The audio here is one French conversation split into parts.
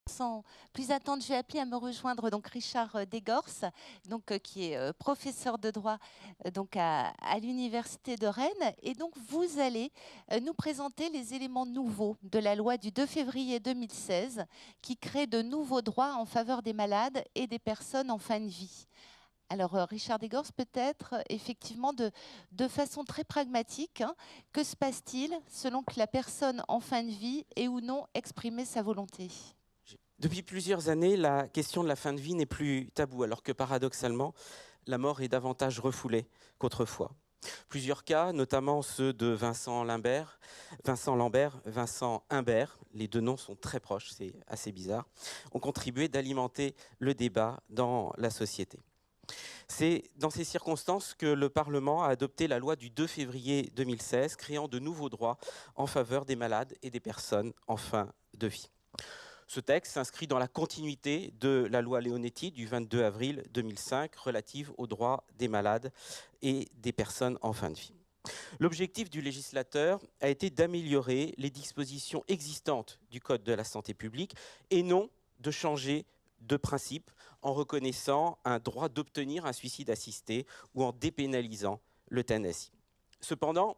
Sans plus attendre, je vais appeler à me rejoindre donc Richard Desgors, qui est professeur de droit à l'Université de Rennes. Et donc, vous allez nous présenter les éléments nouveaux de la loi du 2 février 2016 qui crée de nouveaux droits en faveur des malades et des personnes en fin de vie. Alors, Richard Desgors, peut-être effectivement de façon très pragmatique, hein, que se passe-t-il selon que la personne en fin de vie ait ou non exprimé sa volonté ? Depuis plusieurs années, la question de la fin de vie n'est plus taboue, alors que paradoxalement, la mort est davantage refoulée qu'autrefois. Plusieurs cas, notamment ceux de Vincent Lambert, Vincent Imbert, les deux noms sont très proches, c'est assez bizarre, ont contribué d'alimenter le débat dans la société. C'est dans ces circonstances que le Parlement a adopté la loi du 2 février 2016, créant de nouveaux droits en faveur des malades et des personnes en fin de vie. Ce texte s'inscrit dans la continuité de la loi Leonetti du 22 avril 2005 relative aux droits des malades et des personnes en fin de vie. L'objectif du législateur a été d'améliorer les dispositions existantes du Code de la santé publique et non de changer de principe en reconnaissant un droit d'obtenir un suicide assisté ou en dépénalisant l'euthanasie. Cependant,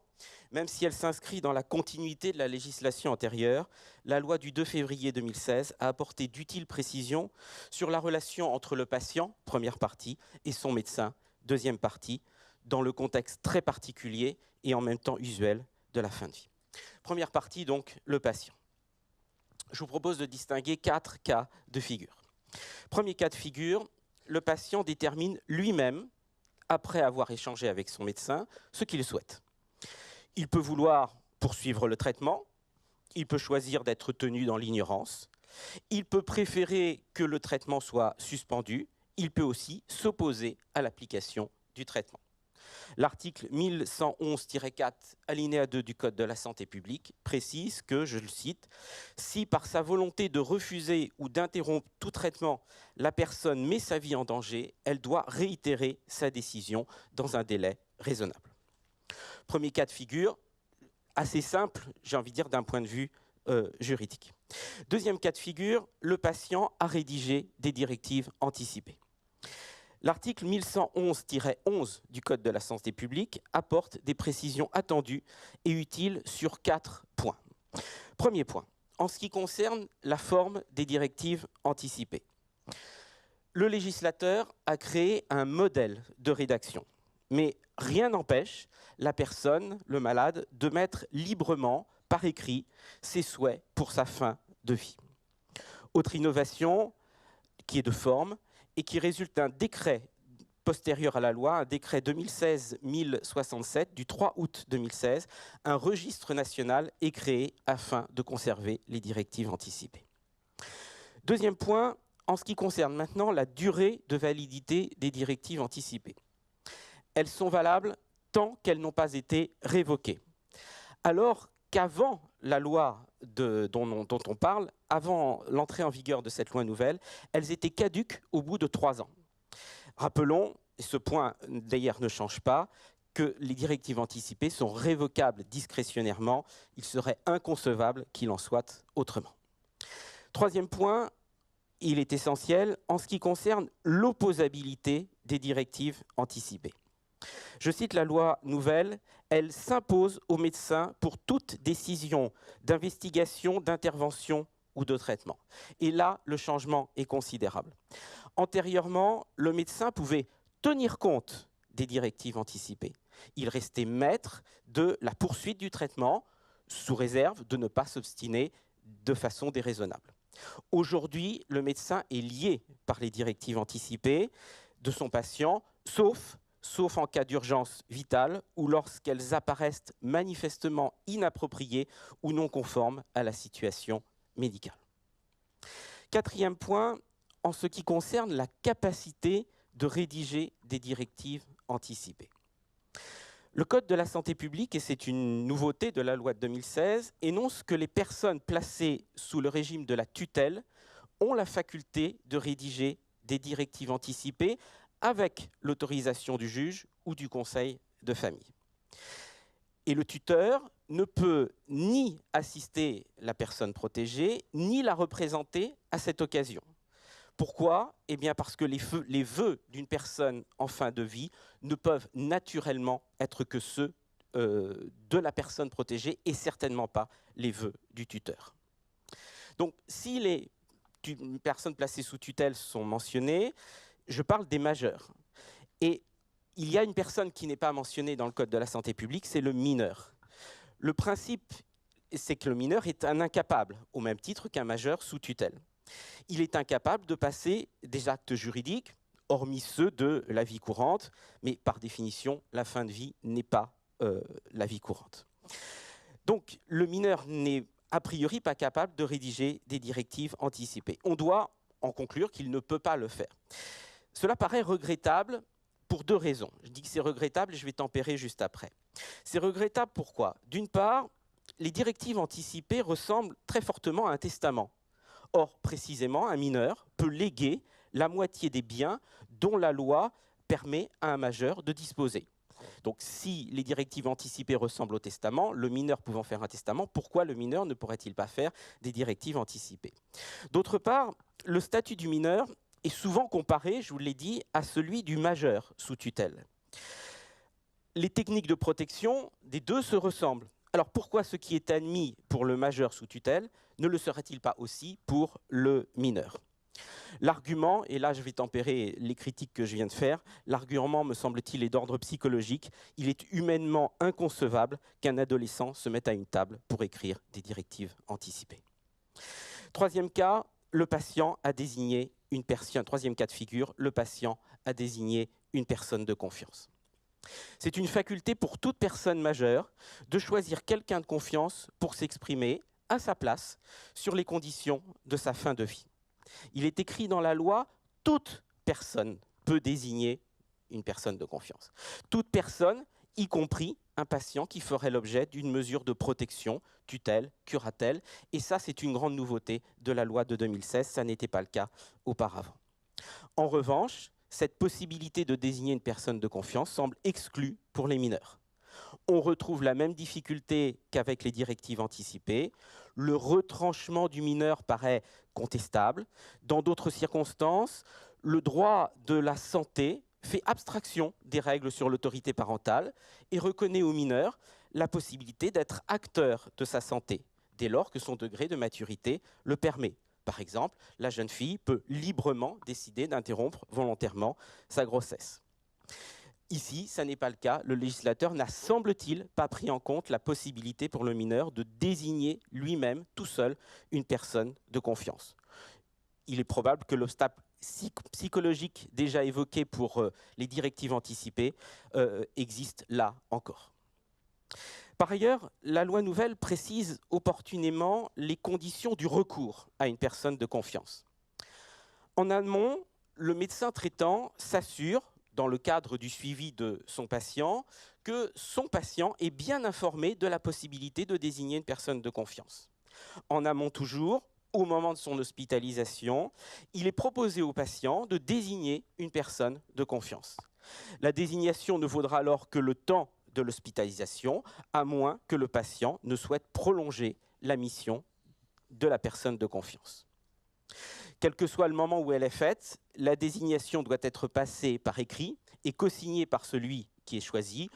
même si elle s'inscrit dans la continuité de la législation antérieure, la loi du 2 février 2016 a apporté d'utiles précisions sur la relation entre le patient, première partie, et son médecin, deuxième partie, dans le contexte très particulier et en même temps usuel de la fin de vie. Première partie, donc, le patient. Je vous propose de distinguer 4 cas de figure. Premier cas de figure, le patient détermine lui-même, après avoir échangé avec son médecin, ce qu'il souhaite. Il peut vouloir poursuivre le traitement, il peut choisir d'être tenu dans l'ignorance, il peut préférer que le traitement soit suspendu, il peut aussi s'opposer à l'application du traitement. L'article 1111-4, alinéa 2 du Code de la santé publique, précise que, je le cite, « Si par sa volonté de refuser ou d'interrompre tout traitement, la personne met sa vie en danger, elle doit réitérer sa décision dans un délai raisonnable. » Premier cas de figure, assez simple, j'ai envie de dire, d'un point de vue juridique. Deuxième cas de figure, le patient a rédigé des directives anticipées. L'article 1111-11 du Code de la santé publique apporte des précisions attendues et utiles sur 4 points. Premier point, en ce qui concerne la forme des directives anticipées. Le législateur a créé un modèle de rédaction, mais rien n'empêche la personne, le malade, de mettre librement, par écrit, ses souhaits pour sa fin de vie. Autre innovation qui est de forme, et qui résulte d'un décret postérieur à la loi, un décret 2016-1067 du 3 août 2016, un registre national est créé afin de conserver les directives anticipées. Deuxième point, en ce qui concerne maintenant la durée de validité des directives anticipées. Elles sont valables tant qu'elles n'ont pas été révoquées. Alors qu'avant la loi dont on parle, avant l'entrée en vigueur de cette loi nouvelle, elles étaient caduques au bout de 3 ans. Rappelons, et ce point d'ailleurs ne change pas, que les directives anticipées sont révocables discrétionnairement. Il serait inconcevable qu'il en soit autrement. Troisième point, il est essentiel en ce qui concerne l'opposabilité des directives anticipées. Je cite la loi nouvelle, elle s'impose aux médecins pour toute décision d'investigation, d'intervention ou de traitement. Et là, le changement est considérable. Antérieurement, le médecin pouvait tenir compte des directives anticipées. Il restait maître de la poursuite du traitement, sous réserve de ne pas s'obstiner de façon déraisonnable. Aujourd'hui, le médecin est lié par les directives anticipées de son patient, sauf en cas d'urgence vitale ou lorsqu'elles apparaissent manifestement inappropriées ou non conformes à la situation médicale. Quatrième point, en ce qui concerne la capacité de rédiger des directives anticipées. Le Code de la santé publique, et c'est une nouveauté de la loi de 2016, énonce que les personnes placées sous le régime de la tutelle ont la faculté de rédiger des directives anticipées avec l'autorisation du juge ou du conseil de famille. Et le tuteur ne peut ni assister la personne protégée, ni la représenter à cette occasion. Pourquoi? Eh bien parce que les vœux d'une personne en fin de vie ne peuvent naturellement être que ceux de la personne protégée et certainement pas les vœux du tuteur. Donc si les personnes placées sous tutelle sont mentionnées, je parle des majeurs. Et il y a une personne qui n'est pas mentionnée dans le Code de la santé publique, c'est le mineur. Le principe, c'est que le mineur est un incapable, au même titre qu'un majeur sous tutelle. Il est incapable de passer des actes juridiques, hormis ceux de la vie courante, mais par définition, la fin de vie n'est pas la vie courante. Donc, le mineur n'est a priori pas capable de rédiger des directives anticipées. On doit en conclure qu'il ne peut pas le faire. Cela paraît regrettable pour deux raisons. Je dis que c'est regrettable et je vais tempérer juste après. C'est regrettable pourquoi? D'une part, les directives anticipées ressemblent très fortement à un testament. Or, précisément, un mineur peut léguer la moitié des biens dont la loi permet à un majeur de disposer. Donc, si les directives anticipées ressemblent au testament, le mineur pouvant faire un testament, pourquoi le mineur ne pourrait-il pas faire des directives anticipées? D'autre part, le statut du mineur est souvent comparé, je vous l'ai dit, à celui du majeur sous tutelle. Les techniques de protection des deux se ressemblent. Alors pourquoi ce qui est admis pour le majeur sous tutelle ne le serait-il pas aussi pour le mineur? L'argument, et là je vais tempérer les critiques que je viens de faire, l'argument me semble-t-il est d'ordre psychologique. Il est humainement inconcevable qu'un adolescent se mette à une table pour écrire des directives anticipées. Troisième cas, le patient a désigné une personne. Troisième cas de figure, le patient a désigné une personne de confiance. C'est une faculté pour toute personne majeure de choisir quelqu'un de confiance pour s'exprimer à sa place sur les conditions de sa fin de vie. Il est écrit dans la loi, toute personne peut désigner une personne de confiance. Toute personne, y compris un patient qui ferait l'objet d'une mesure de protection, tutelle, curatelle. Et ça, c'est une grande nouveauté de la loi de 2016. Ça n'était pas le cas auparavant. En revanche, cette possibilité de désigner une personne de confiance semble exclue pour les mineurs. On retrouve la même difficulté qu'avec les directives anticipées. Le retranchement du mineur paraît contestable. Dans d'autres circonstances, le droit de la santé fait abstraction des règles sur l'autorité parentale et reconnaît aux mineurs la possibilité d'être acteur de sa santé, dès lors que son degré de maturité le permet. Par exemple, la jeune fille peut librement décider d'interrompre volontairement sa grossesse. Ici, ça n'est pas le cas. Le législateur n'a, semble-t-il, pas pris en compte la possibilité pour le mineur de désigner lui-même, tout seul, une personne de confiance. Il est probable que l'obstacle psychologique déjà évoqué pour les directives anticipées existe là encore. Par ailleurs, la loi nouvelle précise opportunément les conditions du recours à une personne de confiance. En amont, le médecin traitant s'assure, dans le cadre du suivi de son patient, que son patient est bien informé de la possibilité de désigner une personne de confiance. En amont toujours, au moment de son hospitalisation, il est proposé au patient de désigner une personne de confiance. La désignation ne vaudra alors que le temps de l'hospitalisation, à moins que le patient ne souhaite prolonger la mission de la personne de confiance. Quel que soit le moment où elle est faite, la désignation doit être passée par écrit et co-signée par celui qui est choisi.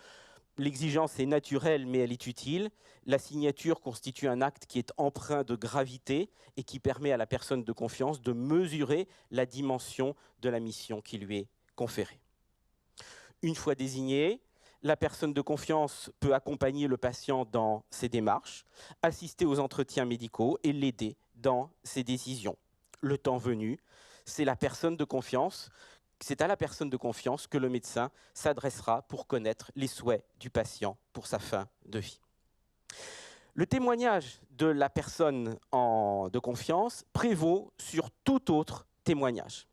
L'exigence est naturelle, mais elle est utile. La signature constitue un acte qui est empreint de gravité et qui permet à la personne de confiance de mesurer la dimension de la mission qui lui est conférée. Une fois désignée, la personne de confiance peut accompagner le patient dans ses démarches, assister aux entretiens médicaux et l'aider dans ses décisions. Le temps venu, c'est à la personne de confiance que le médecin s'adressera pour connaître les souhaits du patient pour sa fin de vie. Le témoignage de la personne de confiance prévaut sur tout autre témoignage.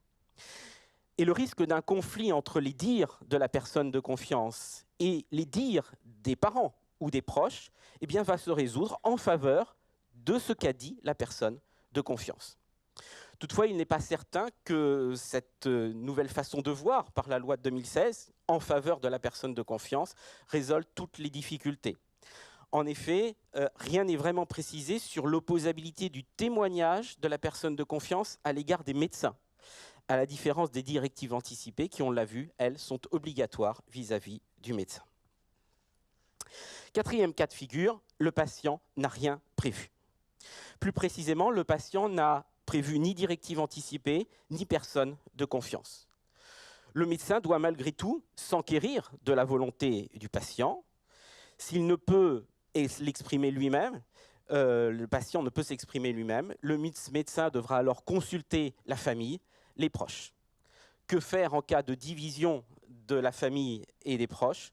Et le risque d'un conflit entre les dires de la personne de confiance et les dires des parents ou des proches, eh bien, va se résoudre en faveur de ce qu'a dit la personne de confiance. Toutefois, il n'est pas certain que cette nouvelle façon de voir par la loi de 2016 en faveur de la personne de confiance résolve toutes les difficultés. En effet, rien n'est vraiment précisé sur l'opposabilité du témoignage de la personne de confiance à l'égard des médecins, à la différence des directives anticipées qui, on l'a vu, elles, sont obligatoires vis-à-vis du médecin. Quatrième cas de figure, le patient n'a rien prévu. Plus précisément, le patient n'a prévu ni directive anticipée, ni personne de confiance. Le médecin doit malgré tout s'enquérir de la volonté du patient. S'il ne peut l'exprimer lui-même, le patient ne peut s'exprimer lui-même, le médecin devra alors consulter la famille, les proches. Que faire en cas de division de la famille et des proches?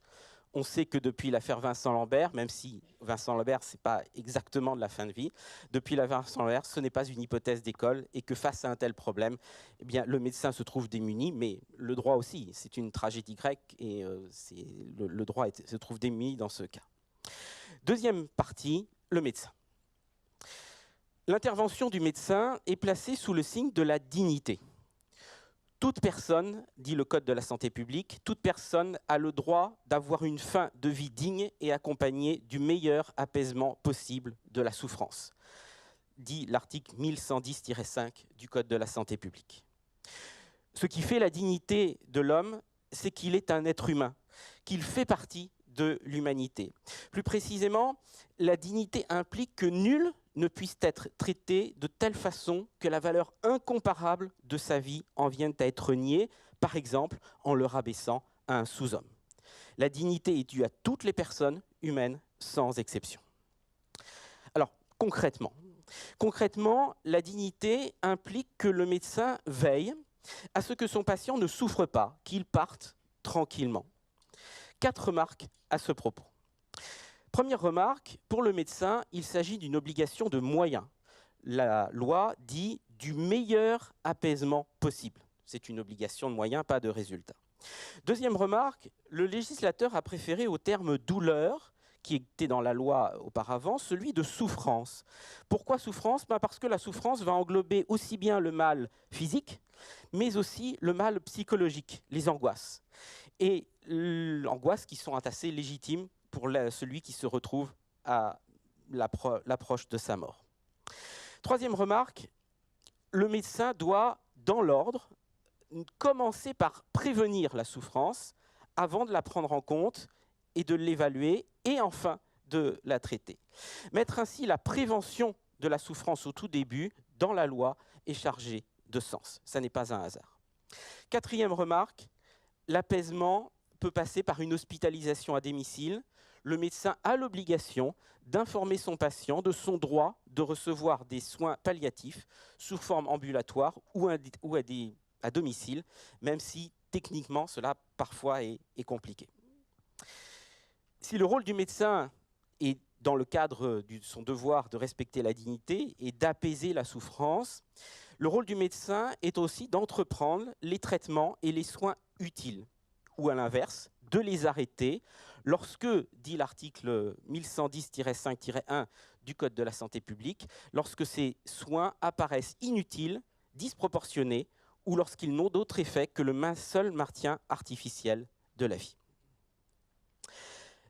On sait que depuis l'affaire Vincent Lambert, même si Vincent Lambert, ce n'est pas exactement de la fin de vie, depuis l'affaire Vincent Lambert, ce n'est pas une hypothèse d'école et que face à un tel problème, eh bien, le médecin se trouve démuni, mais le droit aussi. C'est une tragédie grecque et le droit se trouve démuni dans ce cas. Deuxième partie, le médecin. L'intervention du médecin est placée sous le signe de la dignité. Toute personne, dit le Code de la santé publique, toute personne a le droit d'avoir une fin de vie digne et accompagnée du meilleur apaisement possible de la souffrance, dit l'article 1110-5 du Code de la santé publique. Ce qui fait la dignité de l'homme, c'est qu'il est un être humain, qu'il fait partie de l'humanité. Plus précisément, la dignité implique que nul ne puisse être traité de telle façon que la valeur incomparable de sa vie en vienne à être niée, par exemple en le rabaissant à un sous-homme. La dignité est due à toutes les personnes humaines, sans exception. Alors, concrètement, la dignité implique que le médecin veille à ce que son patient ne souffre pas, qu'il parte tranquillement. 4 remarques à ce propos. Première remarque, pour le médecin, il s'agit d'une obligation de moyens. La loi dit du meilleur apaisement possible. C'est une obligation de moyens, pas de résultat. Deuxième remarque, le législateur a préféré au terme douleur, qui était dans la loi auparavant, celui de souffrance. Pourquoi souffrance? Parce que la souffrance va englober aussi bien le mal physique, mais aussi le mal psychologique, les angoisses. Et l'angoisse qui sont assez légitimes pour celui qui se retrouve à l'approche de sa mort. Troisième remarque, le médecin doit, dans l'ordre, commencer par prévenir la souffrance avant de la prendre en compte et de l'évaluer et enfin de la traiter. Mettre ainsi la prévention de la souffrance au tout début dans la loi est chargé de sens. Ça n'est pas un hasard. Quatrième remarque, l'apaisement peut passer par une hospitalisation à domicile. Le médecin a l'obligation d'informer son patient de son droit de recevoir des soins palliatifs sous forme ambulatoire ou à domicile, même si techniquement cela parfois est compliqué. Si le rôle du médecin est, dans le cadre de son devoir de respecter la dignité et d'apaiser la souffrance, le rôle du médecin est aussi d'entreprendre les traitements et les soins utiles, ou à l'inverse, de les arrêter lorsque, dit l'article 1110-5-1 du Code de la santé publique, lorsque ces soins apparaissent inutiles, disproportionnés, ou lorsqu'ils n'ont d'autre effet que le seul maintien artificiel de la vie.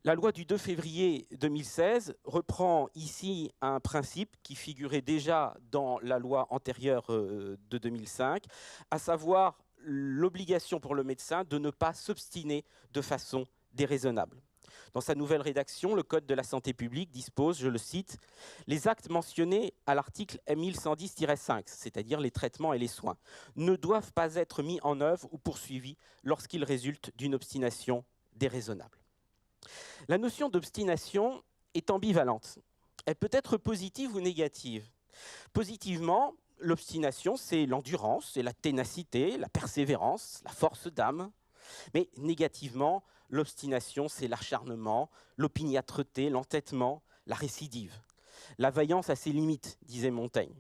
La loi du 2 février 2016 reprend ici un principe qui figurait déjà dans la loi antérieure de 2005, à savoir l'obligation pour le médecin de ne pas s'obstiner de façon déraisonnable. Dans sa nouvelle rédaction, le Code de la santé publique dispose, je le cite, « Les actes mentionnés à l'article 1110-5, c'est-à-dire les traitements et les soins, ne doivent pas être mis en œuvre ou poursuivis lorsqu'ils résultent d'une obstination déraisonnable. » La notion d'obstination est ambivalente. Elle peut être positive ou négative. Positivement, l'obstination, c'est l'endurance, c'est la ténacité, la persévérance, la force d'âme. Mais négativement, l'obstination, c'est l'acharnement, l'opiniâtreté, l'entêtement, la récidive. La vaillance a ses limites, disait Montaigne.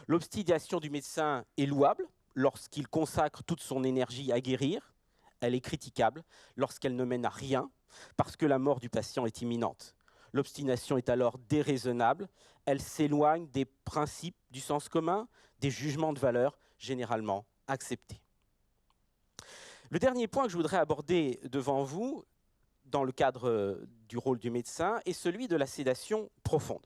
L'obstination du médecin est louable lorsqu'il consacre toute son énergie à guérir. Elle est critiquable lorsqu'elle ne mène à rien, parce que la mort du patient est imminente. L'obstination est alors déraisonnable, elle s'éloigne des principes du sens commun, des jugements de valeur généralement acceptés. Le dernier point que je voudrais aborder devant vous, dans le cadre du rôle du médecin est celui de la sédation profonde.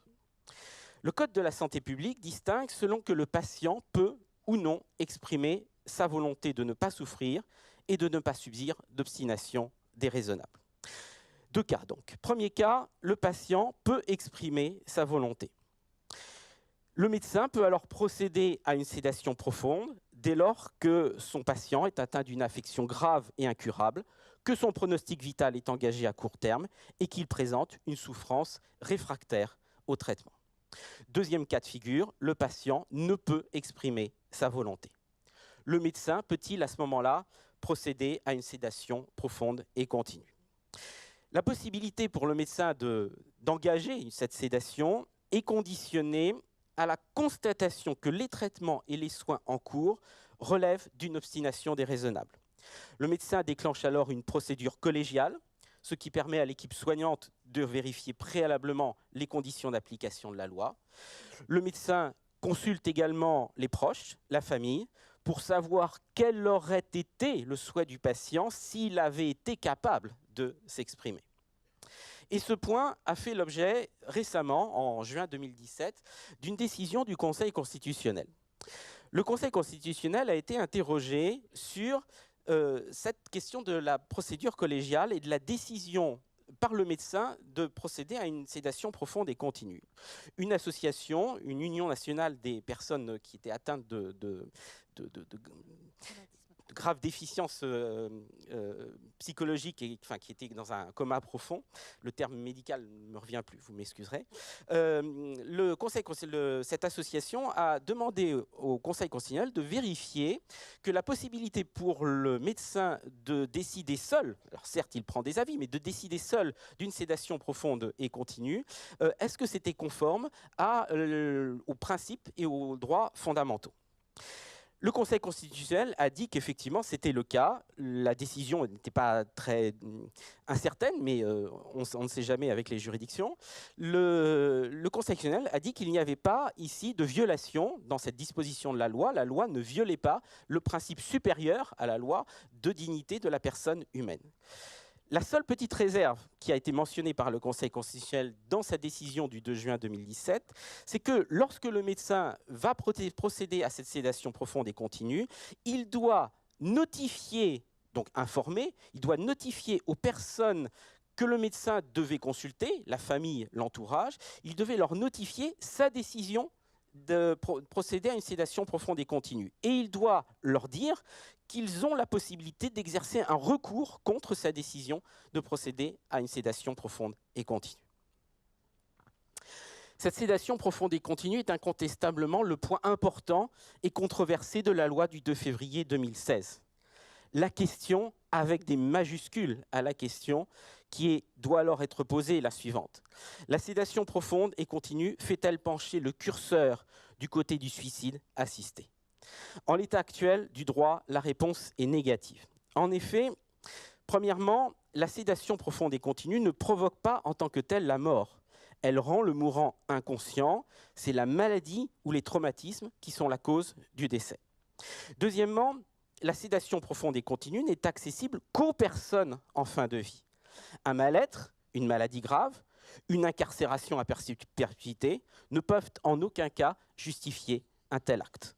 Le Code de la santé publique distingue selon que le patient peut ou non exprimer sa volonté de ne pas souffrir et de ne pas subir d'obstination déraisonnable. Deux cas donc. Premier cas, le patient peut exprimer sa volonté. Le médecin peut alors procéder à une sédation profonde dès lors que son patient est atteint d'une affection grave et incurable, que son pronostic vital est engagé à court terme et qu'il présente une souffrance réfractaire au traitement. Deuxième cas de figure, le patient ne peut exprimer sa volonté. Le médecin peut-il à ce moment-là procéder à une sédation profonde et continue? La possibilité pour le médecin d'engager cette sédation est conditionnée à la constatation que les traitements et les soins en cours relèvent d'une obstination déraisonnable. Le médecin déclenche alors une procédure collégiale, ce qui permet à l'équipe soignante de vérifier préalablement les conditions d'application de la loi. Le médecin consulte également les proches, la famille, pour savoir quel aurait été le souhait du patient s'il avait été capable de s'exprimer. Et ce point a fait l'objet récemment, en juin 2017, d'une décision du Conseil constitutionnel. Le Conseil constitutionnel a été interrogé sur cette question de la procédure collégiale et de la décision par le médecin de procéder à une sédation profonde et continue. Une association, une union nationale des personnes qui étaient atteintes de graves déficiences psychologiques et qui étaient dans un coma profond. Le terme médical ne me revient plus, vous m'excuserez. Cette association a demandé au Conseil constitutionnel de vérifier que la possibilité pour le médecin de décider seul, alors certes il prend des avis, mais de décider seul d'une sédation profonde et continue, est-ce que c'était conforme aux principes et aux droits fondamentaux? Le Conseil constitutionnel a dit qu'effectivement c'était le cas. La décision n'était pas très incertaine, mais on ne sait jamais avec les juridictions. Le Conseil constitutionnel a dit qu'il n'y avait pas ici de violation dans cette disposition de la loi. La loi ne violait pas le principe supérieur à la loi de dignité de la personne humaine. La seule petite réserve qui a été mentionnée par le Conseil constitutionnel dans sa décision du 2 juin 2017, c'est que lorsque le médecin va procéder à cette sédation profonde et continue, il doit notifier, donc informer, il doit notifier aux personnes que le médecin devait consulter, la famille, l'entourage, il devait leur notifier sa décision de procéder à une sédation profonde et continue. Et il doit leur dire qu'ils ont la possibilité d'exercer un recours contre sa décision de procéder à une sédation profonde et continue. Cette sédation profonde et continue est incontestablement le point important et controversé de la loi du 2 février 2016. La question, avec des majuscules à la question, doit alors être posée est la suivante. La sédation profonde et continue fait-elle pencher le curseur du côté du suicide assisté? En l'état actuel du droit, la réponse est négative. En effet, premièrement, la sédation profonde et continue ne provoque pas en tant que telle la mort. Elle rend le mourant inconscient. C'est la maladie ou les traumatismes qui sont la cause du décès. Deuxièmement, la sédation profonde et continue n'est accessible qu'aux personnes en fin de vie. Un mal-être, une maladie grave, une incarcération à perpétuité ne peuvent en aucun cas justifier un tel acte.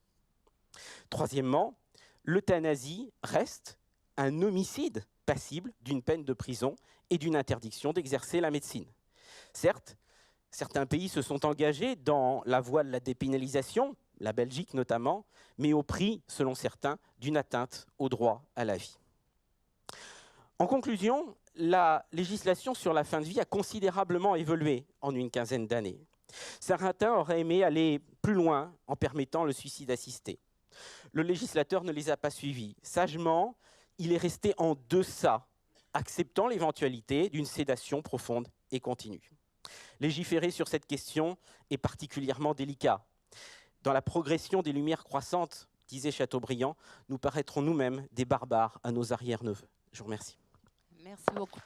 Troisièmement, l'euthanasie reste un homicide passible d'une peine de prison et d'une interdiction d'exercer la médecine. Certes, certains pays se sont engagés dans la voie de la dépénalisation, la Belgique notamment, mais au prix, selon certains, d'une atteinte au droit à la vie. En conclusion, la législation sur la fin de vie a considérablement évolué en une quinzaine d'années. Certains auraient aimé aller plus loin en permettant le suicide assisté. Le législateur ne les a pas suivis. Sagement, il est resté en deçà, acceptant l'éventualité d'une sédation profonde et continue. Légiférer sur cette question est particulièrement délicat. Dans la progression des lumières croissantes, disait Chateaubriand, nous paraîtrons nous-mêmes des barbares à nos arrière-neveux. Je vous remercie. Merci beaucoup.